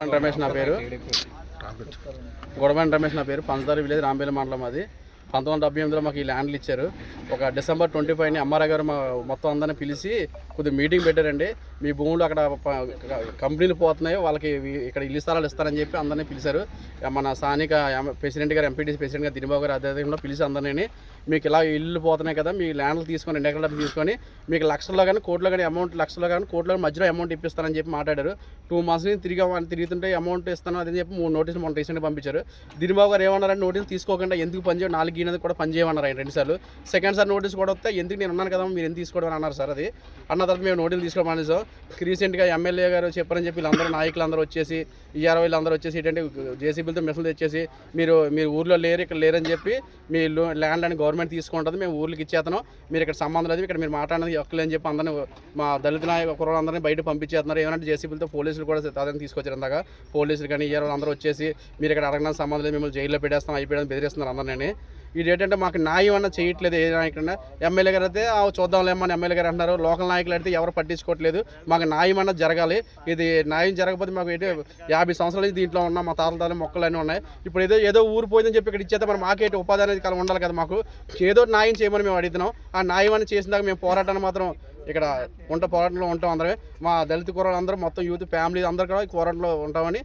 రమేష్ నా పేరు. గొడవని రమేష్ నా పేరు. పంచదార విలేజ్ రాంబేలి మండలం. అది 1978లో మాకు ఈ ల్యాండ్లు ఇచ్చారు. ఒక డిసెంబర్ 25ని ఎంఆర్ఐ గారు మొత్తం అందరినీ పిలిచి కొద్దిగా మీటింగ్ పెట్టారండి. మీ భూములు అక్కడ కంపెనీలు పోతున్నాయి, వాళ్ళకి ఇక్కడ ఇల్లు స్థలాలు ఇస్తారని చెప్పి అందరినీ పిలిచారు. మన స్థానిక ప్రెసిడెంట్ గారు, ఎంపీటీసీ ప్రెసిడెంట్ గారు దినబాబు గారు అధ్యక్షంలో పిలిచి అందరినీ మీకు ఇలా ఇల్లు పోతున్నాయి కదా, మీ ల్యాండ్లు తీసుకొని 2 ఎకరాలు తీసుకొని మీకు లక్షల్లో కానీ కోట్లో కానీ అమౌంట్, లక్షల్లో కానీ కోట్లో మధ్యలో అమౌంట్ ఇప్పిస్తారని చెప్పి మాట్లాడారు. 2 మంత్స్ నుంచి తిరుగుతుంటే అమౌంట్ ఇస్తాను అని చెప్పి 3 నోటీసులు మొన్న రీసెంట్గా పంపించారు. దినబాబు గారు ఏమన్నారంటే నోటీసులు తీసుకోకుండా ఎందుకు పనిచేయ 4 గీనది కూడా పనిచేయమన్నారు ఆయన 2 సార్లు. సెకండ్ సార్ నోటీస్ కూడా వస్తే ఎందుకు నేను ఉన్నాను కదా మీరు ఎందుకు తీసుకోవడం అని అన్నారు సార్. అది అన్న తర్వాత మేము నోటీసులు తీసుకోవడం అనేసాం. రీసెంట్గా ఎమ్మెల్యే గారు చెప్పారని చెప్పి వీళ్ళందరూ నాయకులందరూ వచ్చేసి ఈఆర్ఓలు అందరూ వచ్చేసి ఏంటంటే జేసీబీలతో మిషన్లు తెచ్చేసి మీరు ఊర్లో లేరు, ఇక్కడ లేరని చెప్పి మీ ల్యాండ్ అని గవర్నమెంట్ తీసుకుంటుంది, మేము ఊర్లకి ఇచ్చేస్తున్నాం, మీరు ఇక్కడ సంబంధం లేదు, ఇక్కడ మీరు మాట్లాడినది హక్కులు అని చెప్పి అందరినీ మా దళిత కుర్రలందరినీ బయట పంపించేస్తున్నారు. ఏమంటే జేసీబీలతో పోలీసులు కూడా అదని తీసుకొచ్చారు. అందాక పోలీసులు కానీ ఈఆర్ఓలు అందరూ వచ్చేసి మీరు ఇక్కడ అడగడానికి సంబంధం లేదు, మిమ్మల్ని జైల్లో పెట్టేస్తాం అయిపోయాలని బెదిరిస్తున్నారు అందరినీ. ఇది ఏంటంటే మాకు న్యాయం అన్న చేయట్లేదు. ఏ నాయకుడన్నా ఎమ్మెల్యే గారు అయితే చూద్దాంలేమని ఎమ్మెల్యే గారు అంటున్నారు, లోకల్ నాయకులు అయితే ఎవరు పట్టించుకోవట్లేదు. మాకు న్యాయం అన్నది జరగాలి. ఇది న్యాయం జరగకపోతే మాకు ఏంటి 50 సంవత్సరాల నుంచి దీంట్లో ఉన్నాం, మా తాతల మొక్కలు అన్నీ ఉన్నాయి. ఇప్పుడు ఏదో ఊరు పోయిందని చెప్పి ఇక్కడ ఇచ్చేస్తే మరి మాకేంటి ఉపాధి అనేది కల ఉండాలి కదా. మాకు ఏదో న్యాయం చేయమని మేము అడుగుతున్నాం. ఆ న్యాయం అని చేసిన దాకా మేము పోరాటాన్ని మాత్రం ఇక్కడ పోరాటంలో ఉంటాం. అందరమే మా దళిత కూరలు అందరూ మొత్తం యూత్ ఫ్యామిలీ అందరూ కూడా ఈ పోరాటంలో ఉంటామని